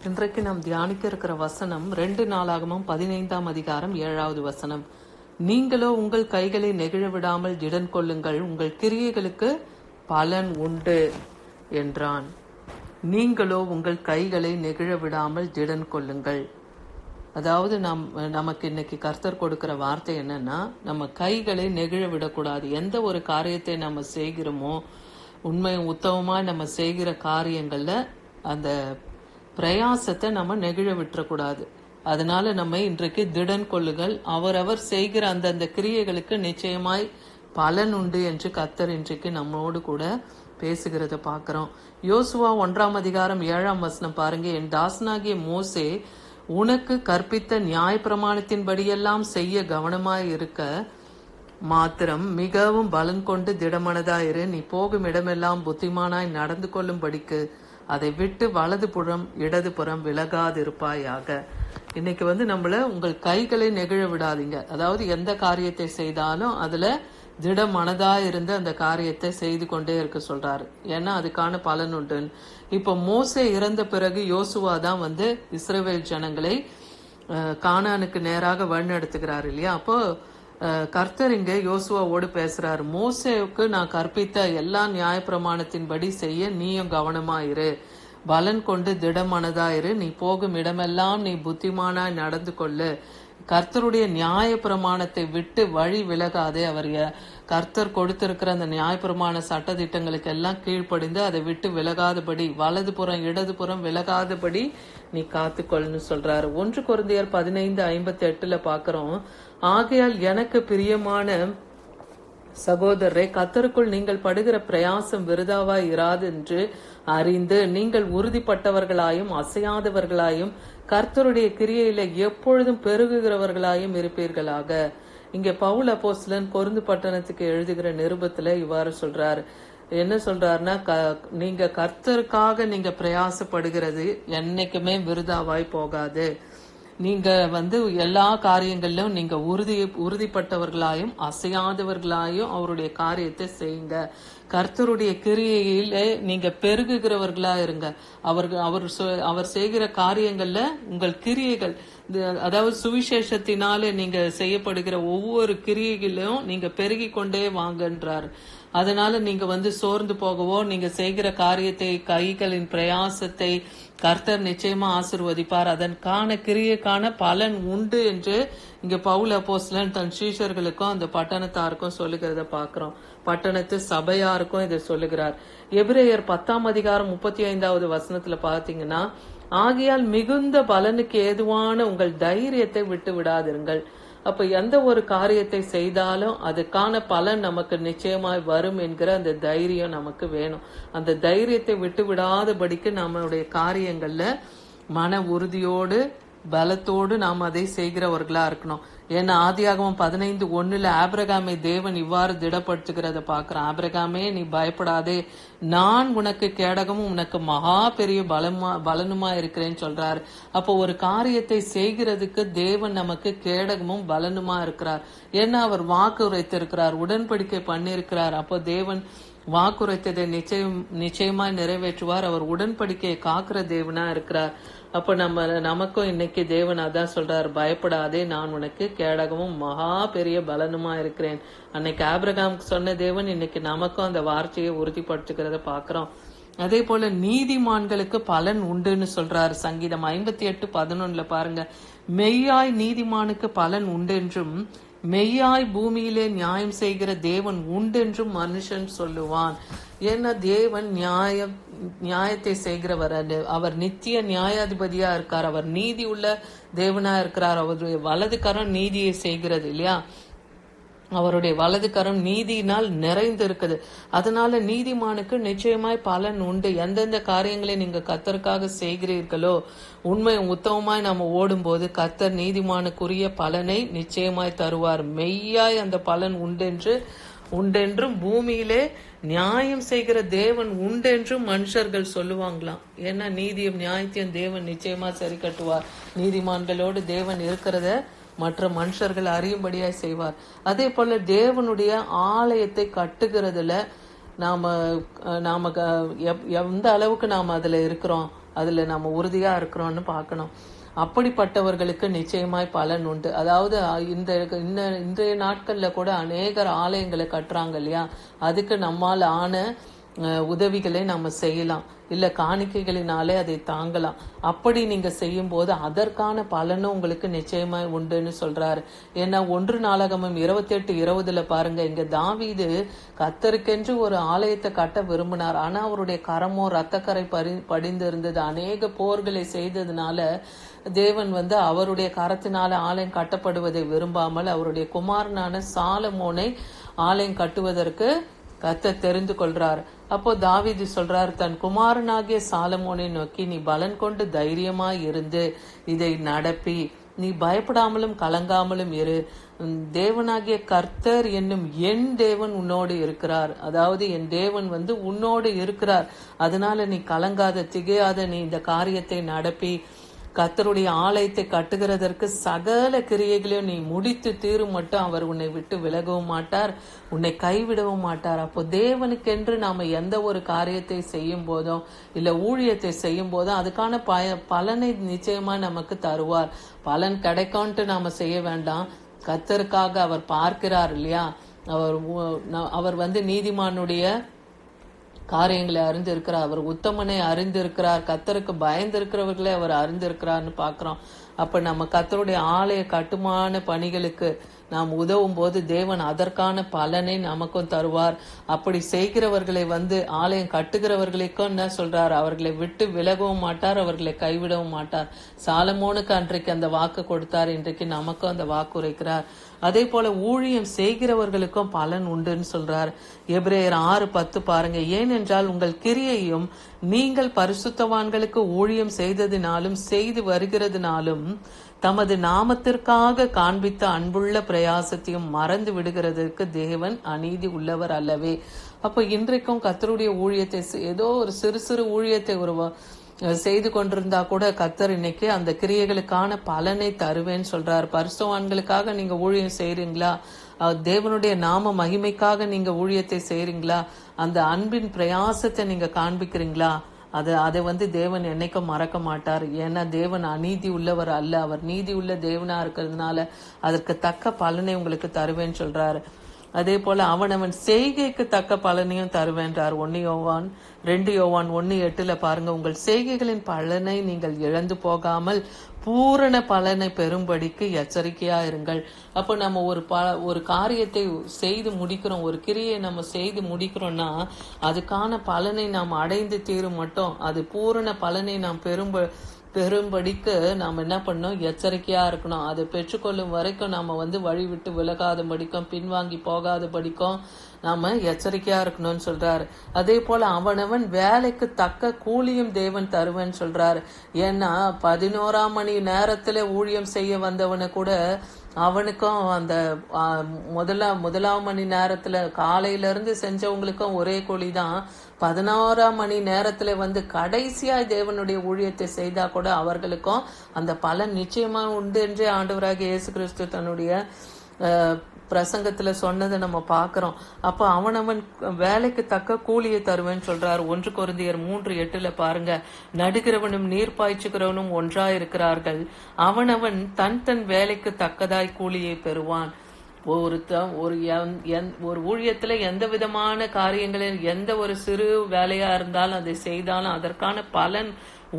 இன்றைக்கு நாம் தியானிக்க இருக்கிற வசனம் 2 நாளாகமம் 15ஆம் அதிகாரம் 7வது வசனம். நீங்களோ உங்கள் கைகளை நெகிழ விடாமல் திடன் கொள்ளுங்கள், உங்கள் கிரியைகளுக்கு பலன் உண்டு என்றான். நீங்களோ உங்கள் கைகளை நெகிழ விடாமல் திடன் கொள்ளுங்கள். அதாவது நமக்கு இன்னைக்கு கர்த்தர் கொடுக்கிற வார்த்தை என்னன்னா, நம்ம கைகளை நெகிழ விடக்கூடாது. எந்த ஒரு காரியத்தை நம்ம செய்கிறோமோ, உண்மை உத்தமமா நம்ம செய்கிற காரியங்கள்ல அந்த பிரயாசத்தை நம்ம நெகிழ விட்டுறக்கூடாது. அதனால நம்ம இன்றைக்கு திடன் கொள்ளுங்கள், அவரவர் செய்கிற அந்தந்த கிரியைகளுக்கு நிச்சயமாய் பலன் உண்டு என்று கர்த்தர் இன்றைக்கு நம்மோடு கூட பேசுகிறத பார்க்கிறோம். யோசுவா 1ஆம் அதிகாரம் 7ஆம் வசனம் பாருங்க. என் தாசனாகிய மோசே உனக்கு கற்பித்த நியாய பிரமாணத்தின்படியெல்லாம் செய்ய கவனமாய் இருக்க மாத்திரம் மிகவும் பலன் கொண்டு திடமனதாயிரு. நீ போகும் இடமெல்லாம் புத்திமானாய் நடந்து கொள்ளும்படிக்கு அதை விட்டு வலதுபுறம் இடதுபுறம் விலகாதிருப்பாயாக. இன்னைக்கு நம்மள உங்கள் கைகளை நெகிழ விடாதீங்க. அதாவது எந்த காரியத்தை செய்தாலும் அதுல திட மனதா இருந்து அந்த காரியத்தை செய்து கொண்டே இருக்க சொல்றாரு. ஏன்னா அதுக்கான பலன் உண்டு. இப்போ மோசே இறந்த பிறகு யோசுவா தான் இஸ்ரவேல் ஜனங்களை கானானுக்கு நேராக வழிநடத்துகிறார் இல்லையா? அப்போ கர்த்தர் இங்க யோசுவாவோடு பேசுறாரு. மோசேவுக்கு நான் கற்பித்த எல்லா நியாய பிரமாணத்தின்படி செய்ய நீயும் கவனமாயிரு, பலன் கொண்டு திடமனதாயிரு. நீ போகும் இடமெல்லாம் நீ புத்திமானாய் நடந்து கொள்ளு. கர்த்தருடைய நியாய பிரமாணத்தை விட்டு வழி விலகாதே. கர்த்தர் கொடுத்திருக்கிற அந்த நியாய பிரமாண சட்ட திட்டங்களுக்கு எல்லாம் கீழ்ப்படிந்து அதை விட்டு விலகாதபடி, வலதுபுறம் இடதுபுறம் விலகாதபடி நீ காத்துக்கொள்னு சொல்றாரு. 1 கொரிந்தியர் 15:58 பாக்கிறோம். ஆகையால் எனக்கு பிரியமான சகோதரரை, கர்த்தருக்குள் நீங்கள் படுகிற பிரயாசம் விருதாவாய் இராது என்று அறிந்து நீங்கள் உறுதிப்பட்டவர்களாயும் அசையாதவர்களாயும் கர்த்தருடைய கிரியையில எப்பொழுதும் பெருகுகிறவர்களாயும் இருப்பீர்களாக. இங்க பவுல் அப்போஸ்தலன் கொரிந்து பட்டணத்துக்கு எழுதுகிற நிருபத்துல இவ்வாறு சொல்றாரு. என்ன சொல்றாருன்னா, நீங்க கர்த்தருக்காக நீங்க பிரயாசப்படுகிறது என்னைக்குமே விருதாவாய் போகாது. நீங்க எல்லா காரியங்களிலும் நீங்க உறுதிப்பட்டவர்களாயும் அசையாதவர்களாயும் அவருடைய காரியத்தை செய்யுங்க. கர்த்தருடைய கிரியையில நீங்க பெருகுகிறவர்களா இருங்க. அவர் செய்கிற காரியங்கள்ல உங்கள் கிரியைகள், அதாவது சுவிசேஷத்தினால நீங்க செய்யப்படுகிற ஒவ்வொரு கிரியைகளிலும் நீங்க பெருகி கொண்டே வாங்கன்றார். அதனால நீங்க சோர்ந்து போகவோ, நீங்க செய்கிற காரியத்தை கைகளின் பிரயாசத்தை கர்த்தர் நிச்சயமா ஆசீர்வதிப்பார். அதற்கான கிரியைக்கான பலன் உண்டு என்று இங்க பவுல் அப்போஸ்தலன் தன் சீஷர்களுக்கும் அந்த பட்டணத்தாருக்கும் சொல்லுகிறத பாக்குறோம். பட்டணத்து சபையாருக்கும் இதை சொல்லுகிறார். எபிரேயர் 10ஆம் அதிகாரம் 35வது வசனத்துல பாத்தீங்கன்னா, ஆகையால் மிகுந்த பலனுக்கு ஏதுவான உங்கள் தைரியத்தை விட்டு விடாதிருங்கள். அப்ப எந்த ஒரு காரியத்தை செய்தாலும் அதுக்கான பலன் நமக்கு நிச்சயமாய் வரும் என்கிற அந்த தைரியம் நமக்கு வேணும். அந்த தைரியத்தை விட்டு விடாதபடிக்கு நம்மளுடைய காரியங்கள்ல மன உறுதியோடு பலத்தோடு நாம் அதை செய்கிறவர்களா இருக்கணும். ஏன்னா ஆதியாகமம் 15:1 ஆபிரகாமை தேவன் இவ்வாறு திடப்படுத்துகிறத பாக்குறான். ஆபிரகாமே, நீ பயப்படாதே, நான் உனக்கு கேடகமும் உனக்கு மகா பெரிய பலனுமா இருக்கிறேன்னு சொல்றாரு. அப்போ ஒரு காரியத்தை செய்கிறதுக்கு தேவன் நமக்கு கேடகமும் பலனுமா இருக்கிறார். ஏன்னா அவர் வாக்கு உரைத்திருக்கிறார், உடன்படிக்கை பண்ணிருக்கிறார். அப்போ தேவன் வாக்குரைத்ததை நிச்சயமாய் நிறைவேற்றுவார். அவர் உடன்படிக்கையை காக்கிற தேவனா இருக்கிறார். அப்ப நமக்கும் இன்னைக்கு தேவன் அதான் சொல்றார், பயப்படாதே, நான் உனக்கு கேடகமும் மகா பெரிய பலனுமா இருக்கிறேன். அன்னைக்கு ஆபிரகாமுக்கு சொன்ன தேவன் இன்னைக்கு நமக்கும் அந்த வார்த்தையை உறுதிப்படுத்துகிறத பாக்குறோம். அதே போல நீதிமான்களுக்கு பலன் உண்டுன்னு சொல்றாரு. சங்கீதம் 58:11 பாருங்க. மெய்யாய் நீதிமானுக்கு பலன் உண்டென்றும் மெய்யாய் பூமியிலே நியாயம் செய்கிற தேவன் உண்டென்றும் மனுஷன் சொல்லுவான். ஏன்னா தேவன் நியாயத்தை செய்கிறவர். அவர் நித்திய நியாயாதிபதியா இருக்கார். அவர் நீதி உள்ள தேவனா இருக்கிறார். அவருடைய வலது கரம் நீதியை செய்கிறது இல்லையா? அவருடைய வலது கரம் நீதியினால் நிறைந்து இருக்குது. அதனால நீதிமானுக்கு நிச்சயமாய் பலன் உண்டு. எந்தெந்த காரியங்களை நீங்க கர்த்தருக்காக செய்கிறீர்களோ, உண்மை உத்தமமாய் நாம ஓடும் போது கர்த்தர் நீதிமானுக்குரிய பலனை நிச்சயமாய் தருவார். மெய்யாய் அந்த பலன் உண்டென்றும் பூமியிலே நியாயம் செய்கிற தேவன் உண்டென்றும் மனுஷர்கள் சொல்லுவாங்களாம். ஏன்னா நீதியும் நியாயத்தையும் தேவன் நிச்சயமா சரி கட்டுவார். நீதிமான்களோடு தேவன் இருக்கிறத மற்ற மனுஷர்கள் அறியும்படியாய் செய்வார். அதே போல தேவனுடைய ஆலயத்தை கட்டுகிறதுல நாம எந்த அளவுக்கு நாம அதுல இருக்கிறோம், அதுல நம்ம உறுதியா இருக்கிறோம்னு பார்க்கணும். அப்படிப்பட்டவர்களுக்கு நிச்சயமாய் பலன் உண்டு. அதாவது இன்றைய நாட்கள்ல கூட அநேகர் ஆலயங்களை கட்டுறாங்க இல்லையா, அதுக்கு நம்மால் ஆன உதவிகளை நம்ம செய்யலாம், இல்ல காணிக்கைகளினாலே அதை தாங்கலாம். அப்படி நீங்க செய்யும் போது அதற்கான பலனும் உங்களுக்கு நிச்சயமாய் உண்டுன்னு சொல்றாரு. ஏன்னா 1 நாளாகமம் 28:20 பாருங்க, இங்க தாவீது கர்த்தருக்கென்று ஒரு ஆலயத்தை கட்ட விரும்பினார். ஆனா அவருடைய கரமோ ரத்தக்கரை படிந்து இருந்தது. அநேக போர்களை செய்ததுனால தேவன் அவருடைய கரத்தினால ஆலயம் கட்டப்படுவதை விரும்பாமல் அவருடைய குமாரனான சாலமோனை ஆலயம் கட்டுவதற்கு கர்த்தர் தெரிந்து கொள்றார். அப்போ தாவீது சொல்றார், தன் குமாரனாகிய சாலமோனை நோக்கி, நீ பலன் கொண்டு தைரியமாய் இருந்து இதை நடப்பி, நீ பயப்படாமலும் கலங்காமலும் இரு. தேவனாகிய கர்த்தர் என்னும் என் தேவன் உன்னோடு இருக்கிறார். அதாவது என் தேவன் உன்னோடு இருக்கிறார். அதனால நீ கலங்காத, திகையாத, நீ இந்த காரியத்தை நடப்பி கர்த்தருடைய ஆலயத்தை கட்டுகிறதற்கு சகல கிரியைகளையும் நீ முடித்து தீரும் மட்டும் அவர் உன்னை விட்டு விலகவும் மாட்டார், உன்னை கைவிடவும் மாட்டார். அப்போ தேவனுக்கென்று நாம எந்த ஒரு காரியத்தை செய்யும் போதும் இல்ல ஊழியத்தை செய்யும் போதும் அதுக்கான பலனை நிச்சயமா நமக்கு தருவார். பலன் கிடைக்கும்ட்டு நாம செய்ய வேண்டாம். கர்த்தருக்காக அவர் பார்க்கிறார் இல்லையா, அவர் நீதிமானுடைய காரியங்களை அறிந்திருக்கிறார், அவர் உத்தமனை அறிந்திருக்கிறார், கர்த்தருக்கு பயந்திருக்கிறவர்களே அவர் அறிந்திருக்கிறார்னு பாக்குறோம். அப்ப நம்ம கர்த்தருடைய ஆலய கட்டுமான பணிகளுக்கு நாம் உதவும் போது தேவன் அதற்கான பலனை நமக்கும் தருவார். அப்படி செய்கிறவர்களை ஆலயம் கட்டுகிறவர்களுக்கும் என்ன சொல்றார், அவர்களை விட்டு விலகவும் மாட்டார், அவர்களை கைவிடவும் மாட்டார். சாலமோனுக்கு அன்றைக்கு அந்த வாக்கு கொடுத்தார், இன்றைக்கு நமக்கும் அந்த வாக்கு உரைக்கிறார். அதே போல ஊழியம் செய்கிறவர்களுக்கும் பலன் உண்டுன்னு சொல்றார். எபிரேயர் 6:10 பாருங்க, ஏனென்றால் உங்கள் கிரியையும் நீங்கள் பரிசுத்தவான்களுக்கு ஊழியம் செய்ததினாலும் செய்து வருகிறதுனாலும் தமது நாமத்திற்காக காண்பித்த அன்புள்ள பிரயாசத்தையும் மறந்து விடுகிறதற்கு தேவன் அநீதி உள்ளவர் அல்லவே. அப்ப இன்றைக்கும் கர்த்தருடைய ஊழியத்தை ஏதோ ஒரு சிறு சிறு ஊழியத்தை செய்து கொண்டிருந்தா கூட கர்த்தர் இன்னைக்கு அந்த கிரியைகளுக்கான பலனை தருவேன்னு சொல்றார். பரிசுத்தவான்களுக்காக நீங்க ஊழியம் செய்றீங்களா, தேவனுடைய நாம மகிமைக்காக நீங்க ஊழியத்தை செய்றீங்களா, அந்த அன்பின் பிரயாசத்தை நீங்க காண்பிக்கிறீங்களா, அதை தேவன் என்னைக்கும் மறக்க மாட்டார். ஏன்னா தேவன் அநீதி உள்ளவர் அல்ல, அவர் நீதி உள்ள தேவனா இருக்கிறதுனால அதற்கு தக்க பலனை உங்களுக்கு தருவேன்னு சொல்றாரு. அதே போல அவனவன் செய்கைக்கு தக்க பலனையும் தருவேன்றார். 1 யோவான் 2 யோவான் 1:8 பாருங்க, உங்கள் செய்கைகளின் பலனை நீங்கள் இழந்து போகாமல் பூரண பலனை பெறும்படிக்கு எச்சரிக்கையா இருங்கள். அப்போ நம்ம ஒரு காரியத்தை செய்து முடிக்கிறோம், ஒரு கிரியை நம்ம செய்து முடிக்கிறோம்னா அதுக்கான பலனை நாம் அடைந்து தீரும் மட்டும், அது பூரண பலனை நாம் பெரும்படிக்கு நாம் என்ன பண்ணோம், எச்சரிக்கையா இருக்கணும். அதை பெற்றுக்கொள்ளும் வரைக்கும் நாம வழி விட்டு விலகாத படிக்கும், பின்வாங்கி போகாத படிக்கும் நாம எச்சரிக்கையா இருக்கணும்னு சொல்றாரு. அதே போல அவனவன் வேலைக்கு தக்க கூலியும் தேவன் தருவேன்னு சொல்றாரு. ஏன்னா 11ஆம் மணி நேரத்துல ஊழியம் செய்ய வந்தவனை கூட அவனுக்கும் அந்த முதலாம் மணி நேரத்துல காலையில இருந்து செஞ்சவங்களுக்கும் ஒரே கூலி தான். 11ஆம் மணி நேரத்துல கடைசியா தேவனுடைய ஊழியத்தை செய்தா கூட அவர்களுக்கும் அந்த பலன் நிச்சயமா உண்டு என்றே ஆண்டவராகிய இயேசு கிறிஸ்து தன்னுடைய பிரசங்கத்துல சொன்னதை நம்ம பாக்குறோம். அப்ப அவனவன் வேலைக்கு தக்க கூலியை தருவேன்னு சொல்றாரு. 1 கொரிந்தியர் 3:8 பாருங்க, நடுகிறவனும் நீர் பாய்ச்சுகிறவனும் ஒன்றாயிருக்கிறார்கள், அவனவன் தன் வேலைக்கு தக்கதாய் கூலியை பெறுவான். ஒரு ஊழியத்துல எந்த விதமான காரியங்களில் எந்த ஒரு சிறு வேலையா இருந்தாலும் அதை செய்தாலும் அதற்கான பலன்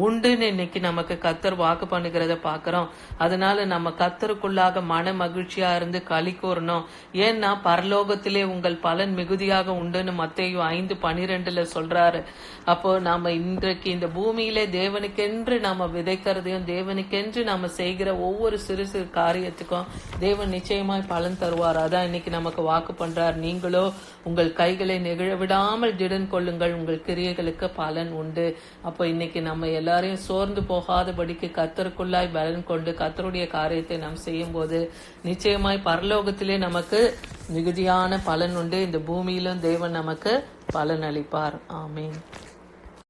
உண்டுன்னு இன்னைக்கு நமக்கு கர்த்தர் வாக்கு பண்ணுகிறத பாக்குறோம். அதனால நம்ம கர்த்தருக்குள்ளாக மன மகிழ்ச்சியா இருந்து களி கூறணும். ஏன்னா பரலோகத்திலே உங்கள் பலன் மிகுதியாக உண்டுன்னு மத்தேயு 5:12 சொல்றாரு. அப்போ நாம இன்றைக்கு இந்த பூமியிலே தேவனுக்கென்று நாம விதைக்கிறதையும் தேவனுக்கென்று நாம செய்கிற ஒவ்வொரு சிறு சிறு காரியத்துக்கும் தேவன் நிச்சயமாய் பலன் தருவார். அதான் இன்னைக்கு நமக்கு வாக்கு பண்றார். நீங்களோ உங்கள் கைகளை நெகிழ விடாமல் திடன் கொள்ளுங்கள், உங்கள் கிரியைகளுக்கு பலன் உண்டு. அப்போ இன்னைக்கு நம்ம எல்லாரையும் சோர்ந்து போகாதபடிக்கு கர்த்தருக்குள்ளாய் பலன் கொண்டு கர்த்தருடைய காரியத்தை நாம் செய்யும் போது நிச்சயமாய் பரலோகத்திலே நமக்கு மிகுதியான பலன் உண்டு. இந்த பூமியிலும் தேவன் நமக்கு பலன் அளிப்பார். ஆமீன்.